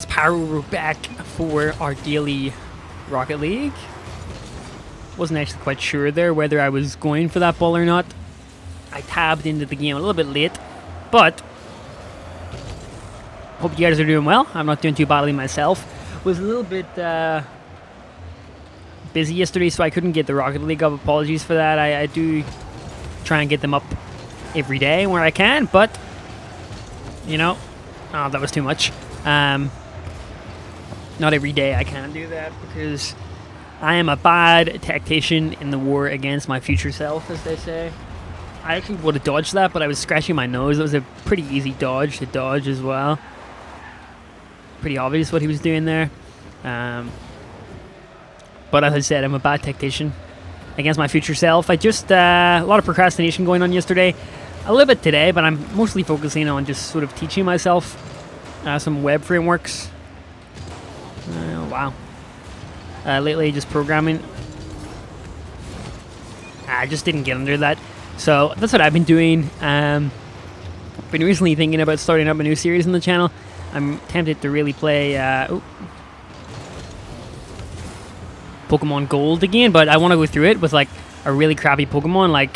Power back for our daily Rocket League. Wasn't actually quite sure there whether I was going for that ball or not. I tabbed into the game a little bit late, but hope you guys are doing well. I'm not doing too badly myself. Was a little bit busy yesterday, so I couldn't get the Rocket League up. Apologies for that. I do try and get them up every day where I can, but you know, that was too much. Not every day I can do that because I am a bad tactician in the war against my future self, as they say. I actually would have dodged that, but I was scratching my nose. It was a pretty easy dodge to dodge as well. Pretty obvious what he was doing there. But as I said, I'm a bad tactician against my future self. I just, a lot of procrastination going on yesterday. A little bit today, but I'm mostly focusing on just sort of teaching myself some web frameworks. Wow. Lately, just programming. I just didn't get under that. So that's what I've been doing. Been recently thinking about starting up a new series on the channel. I'm tempted to really play Pokemon Gold again, but I want to go through it with like a really crappy Pokemon, like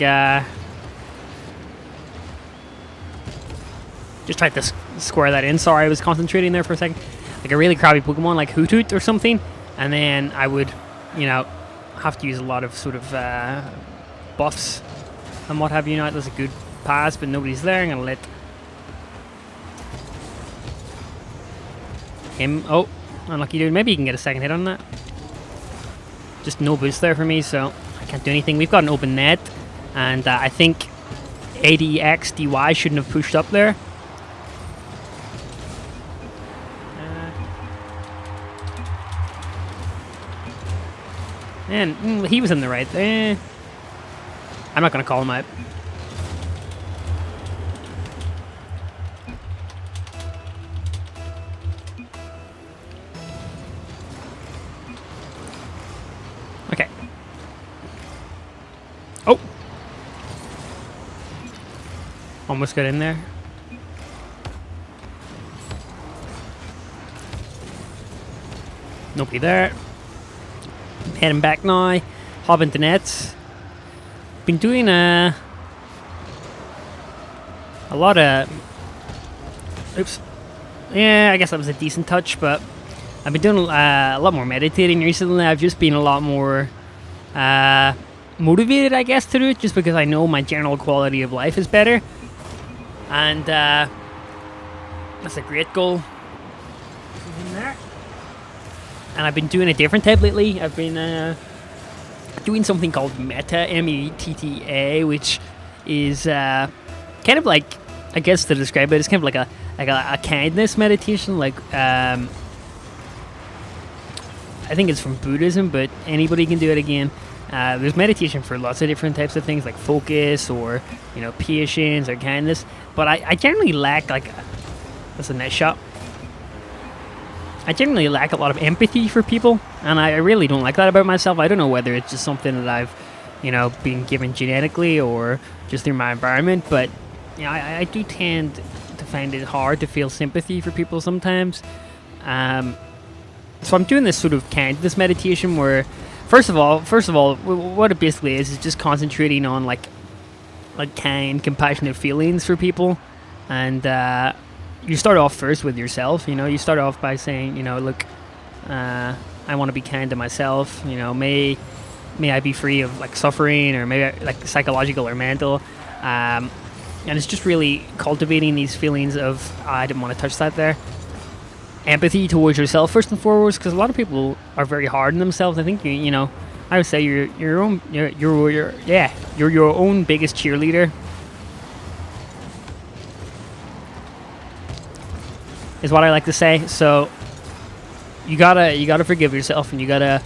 just tried to square that in. Sorry, I was concentrating there for a second. Like a really crappy Pokemon like Hoothoot or something, and then I would, you know, have to use a lot of sort of buffs and what have you. Now that's a good pass, but nobody's there. I'm gonna let him. Oh, unlucky dude. Maybe he can get a second hit on that. Just no boost there for me, so I can't do anything. We've got an open net, and I think ADXDY shouldn't have pushed up there. And he was in the right. I'm not going to call him out. Okay. Oh! Almost got in there. Nobody there. Heading back now, hop into nets. Been doing a lot of. Oops. Yeah, I guess that was a decent touch, but I've been doing a lot more meditating recently. I've just been a lot more motivated, I guess, to do it, just because I know my general quality of life is better, and that's a great goal. In there. And I've been doing a different type lately. I've been doing something called Metta, M-E-T-T-A, which is kind of like, I guess to describe it, it's kind of like a kindness meditation. Like I think it's from Buddhism, but anybody can do it again. There's meditation for lots of different types of things, like focus or patience or kindness. But I generally lack that's a nice shot. I generally lack a lot of empathy for people, and I really don't like that about myself. I don't know whether it's just something that I've, been given genetically or just through my environment, but I do tend to find it hard to feel sympathy for people sometimes. So I'm doing this sort of kindness meditation where, first of all, what it basically is just concentrating on like kind, compassionate feelings for people, and you start off first with yourself. You start off by saying, look, I want to be kind to myself. May I be free of suffering, or maybe psychological or mental. And it's just really cultivating these feelings of I didn't want to touch that there. Empathy towards yourself first and foremost, because a lot of people are very hard on themselves. I think I would say you're your own biggest cheerleader. Is what I like to say. So you gotta forgive yourself, and you gotta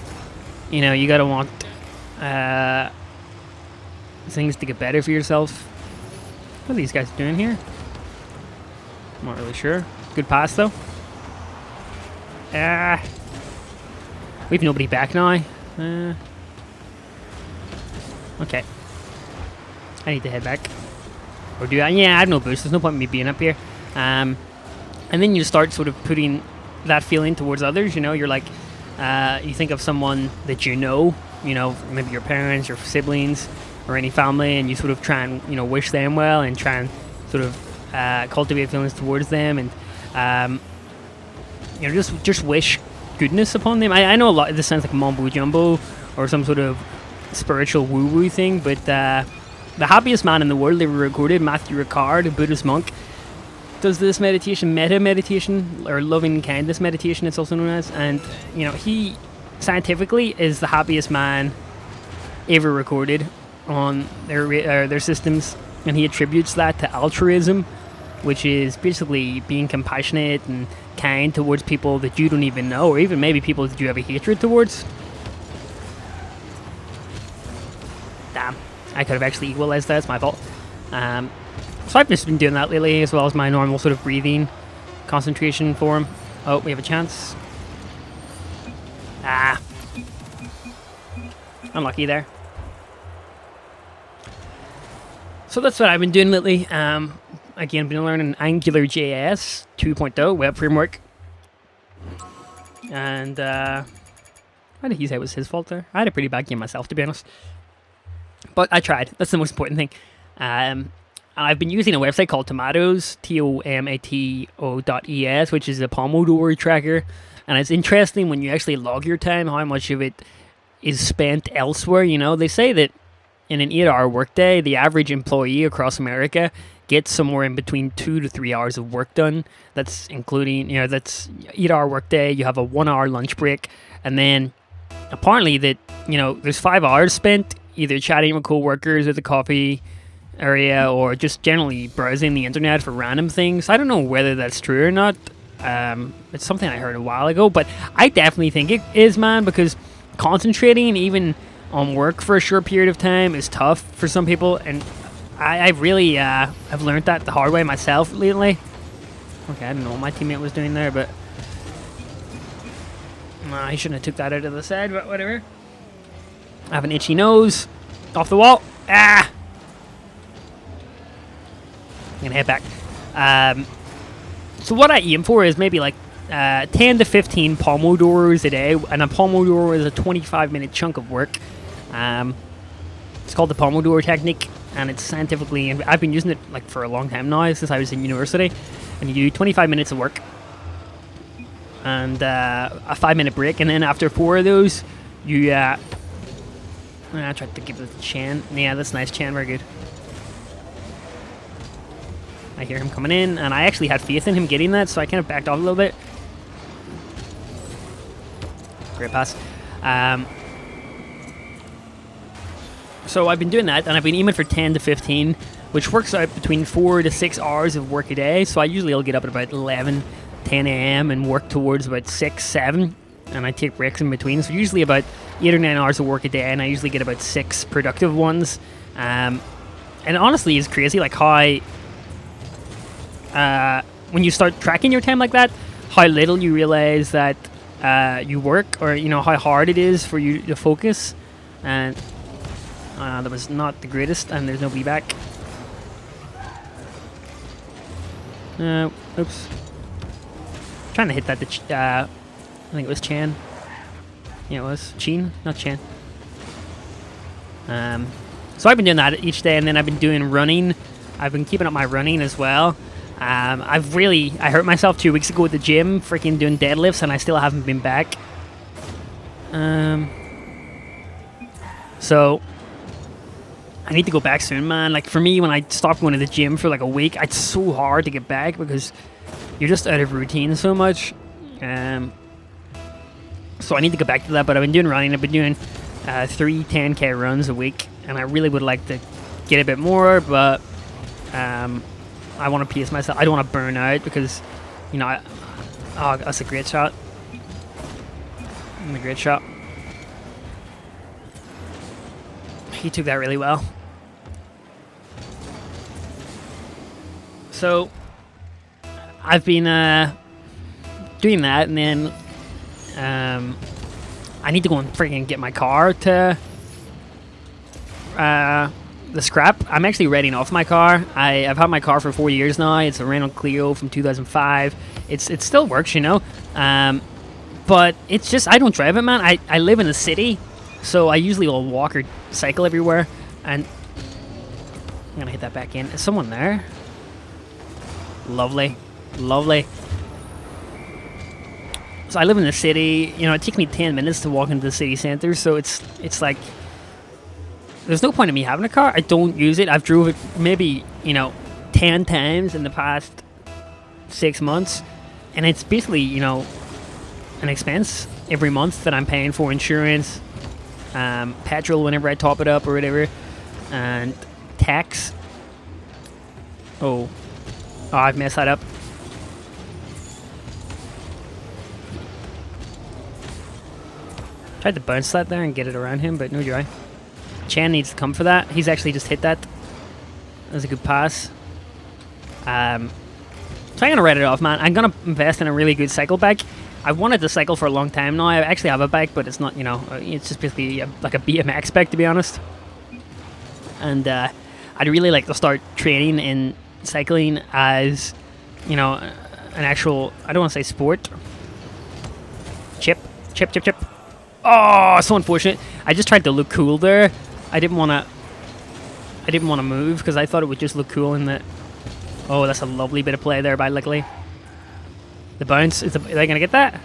want things to get better for yourself. What are these guys doing here? I'm not really sure. Good pass though. We've nobody back now. Okay. I need to head back. Or do I? Yeah, I have no boost. There's no point in me being up here. And then you start sort of putting that feeling towards others. You know, you're like, you think of someone that you know, maybe your parents, your siblings, or any family, and you sort of try and wish them well and try and sort of cultivate feelings towards them, and just wish goodness upon them. I know a lot of this sounds like mumbo jumbo or some sort of spiritual woo woo thing, but the happiest man in the world ever recorded, Matthew Ricard, a Buddhist monk, does this meditation, metta meditation, or loving kindness meditation, it's also known as, and he scientifically is the happiest man ever recorded on their systems, and he attributes that to altruism, which is basically being compassionate and kind towards people that you don't even know, or even maybe people that you have a hatred towards. Damn, I could have actually equalized that. It's my fault. So I've just been doing that lately, as well as my normal sort of breathing concentration form. Oh, we have a chance. Ah. Unlucky there. So that's what I've been doing lately. Again, been learning AngularJS 2.0 web framework. And I did he say it was his fault there? I had a pretty bad game myself, to be honest. But I tried. That's the most important thing. I've been using a website called Tomatos, tomato.es, which is a Pomodoro tracker. And it's interesting when you actually log your time, how much of it is spent elsewhere. They say that in an 8-hour workday, the average employee across America gets somewhere in between 2 to 3 hours of work done. That's including, that's 8-hour workday. You have a 1-hour lunch break. And then apparently that, there's 5 hours spent either chatting with coworkers at the coffee area or just generally browsing the internet for random things. I don't know whether that's true or not. It's something I heard a while ago, but I definitely think it is, man, because concentrating even on work for a short period of time is tough for some people, and I really have learned that the hard way myself lately. Okay, I don't know what my teammate was doing there, but he shouldn't have took that out of the side, but whatever. I have an itchy nose. Off the wall. Ah! I'm gonna head back. So what I aim for is maybe like 10 to 15 Pomodoros a day, and a Pomodoro is a 25-minute chunk of work. It's called the Pomodoro technique, and it's scientifically, and I've been using it like for a long time now, since I was in university. And you do 25 minutes of work and a 5-minute break, and then after 4 of those, you I tried to give it a Chan. Yeah, that's nice, Chan, very good. I hear him coming in, and I actually had faith in him getting that, so I kind of backed off a little bit. Great pass. So I've been doing that, and I've been aiming for 10 to 15, which works out between 4 to 6 hours of work a day. So I usually will get up at about 11, 10 a.m. and work towards about 6, 7, and I take breaks in between. So usually about 8 or 9 hours of work a day, and I usually get about 6 productive ones. And honestly, it's crazy, like how when you start tracking your time like that, how little you realize that you work, or how hard it is for you to focus. And that was not the greatest, and there's no be back. Oops. Trying to hit that to I think it was Chan. Yeah, it was Chin, not Chan. So I've been doing that each day, and then I've been doing running. I've been keeping up my running as well. I hurt myself 2 weeks ago at the gym, freaking doing deadlifts, and I still haven't been back. So I need to go back soon, man. Like for me, when I stopped going to the gym for like a week, it's so hard to get back because you're just out of routine so much. So I need to get back to that, but I've been doing running. I've been doing 3 10K runs a week, and I really would like to get a bit more, but I want to pace myself. I don't want to burn out because, oh, that's a great shot. A great shot. He took that really well. So I've been doing that, and then I need to go and freaking get my car to the scrap. I'm actually readying off my car. I've had my car for 4 years now. It's a Renault Clio from 2005. It still works, you know. But it's just I don't drive it, man. I live in the city, so I usually will walk or cycle everywhere. And I'm gonna hit that back in. Is someone there? Lovely, lovely. So I live in the city. You know, it takes me 10 minutes to walk into the city center. So it's like there's no point in me having a car. I don't use it. I've drove it maybe 10 times in the past 6 months, and it's basically an expense every month that I'm paying for insurance, petrol whenever I top it up or whatever, and tax. Oh, I've messed that up. Tried to bounce that there and get it around him, but no joy. Chan needs to come for that. He's actually just hit that. That was a good pass. So I'm going to write it off, man. I'm going to invest in a really good cycle bike. I've wanted to cycle for a long time now. I actually have a bike, but it's not, it's just basically like a BMX bike, to be honest. And I'd really like to start training in cycling as, an actual, I don't want to say sport. Chip. Oh, so unfortunate. I just tried to look cool there. I didn't want to move because I thought it would just look cool in the... Oh, that's a lovely bit of play there by Lickley. The bounce, are they going to get that?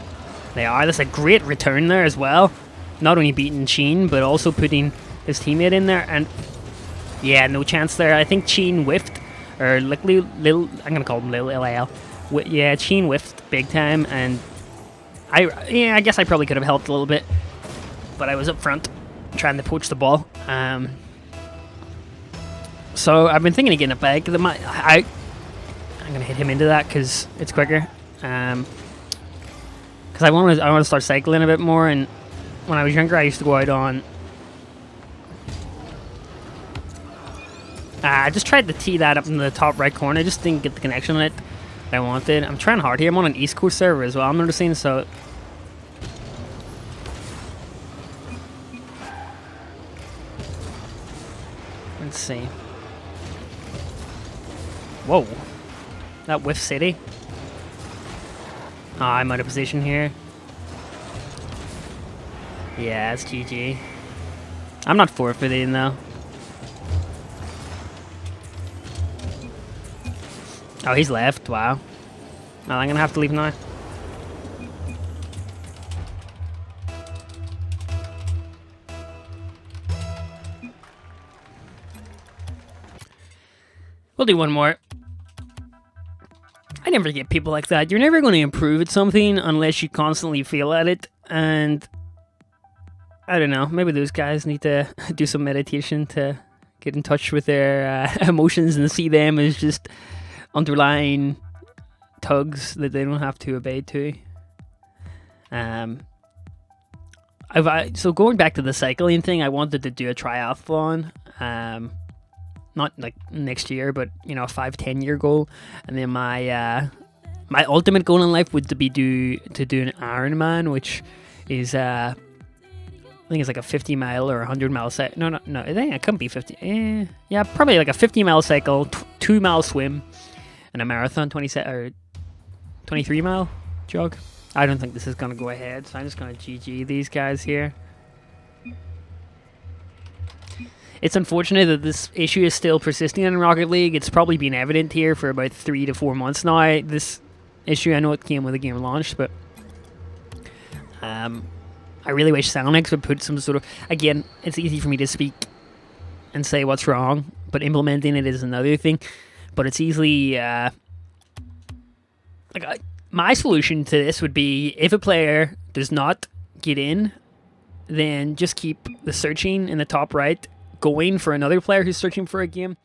They are. That's a great return there as well. Not only beating Sheen, but also putting his teammate in there. And yeah, no chance there. I think Sheen whiffed. Or Lickley, I'm going to call him Lil, L-A-L. Yeah, Sheen whiffed big time. And I guess I probably could have helped a little bit. But I was up front trying to poach the ball. So I've been thinking of getting it back. I'm going to hit him into that because it's quicker. Because I want to start cycling a bit more. And when I was younger, I used to go out on... I just tried to tee that up in the top right corner. I just didn't get the connection on it that I wanted. I'm trying hard here. I'm on an East Coast server as well, I'm noticing, so... Let's see. Whoa. That whiff city. Oh, I'm out of position here. Yeah, it's GG. I'm not forfeiting though. Oh, he's left. Wow. Well, I'm gonna have to leave now. We'll do one more. I never get people like that. You're never going to improve at something unless you constantly feel at it. And I don't know. Maybe those guys need to do some meditation to get in touch with their emotions and see them as just underlying tugs that they don't have to obey to. So going back to the cycling thing, I wanted to do a triathlon. Not like next year, but a 5-10 year goal. And then my ultimate goal in life would to do an Ironman, which is I think it's like a 50 mile or 100 mile cycle. No, I think it couldn't be 50. Yeah, probably like a 50 mile cycle, 2 mile swim, and a marathon 23 mile jog. I don't think this is gonna go ahead, so I'm just gonna GG these guys here. It's unfortunate that this issue is still persisting in Rocket League. It's probably been evident here for about 3 to 4 months now. This issue, I know it came with the game launched, but I really wish Soundix would put some sort of... Again, it's easy for me to speak and say what's wrong, but implementing it is another thing. But it's easily... my solution to this would be, if a player does not get in, then just keep the searching in the top right going for another player who's searching for a game.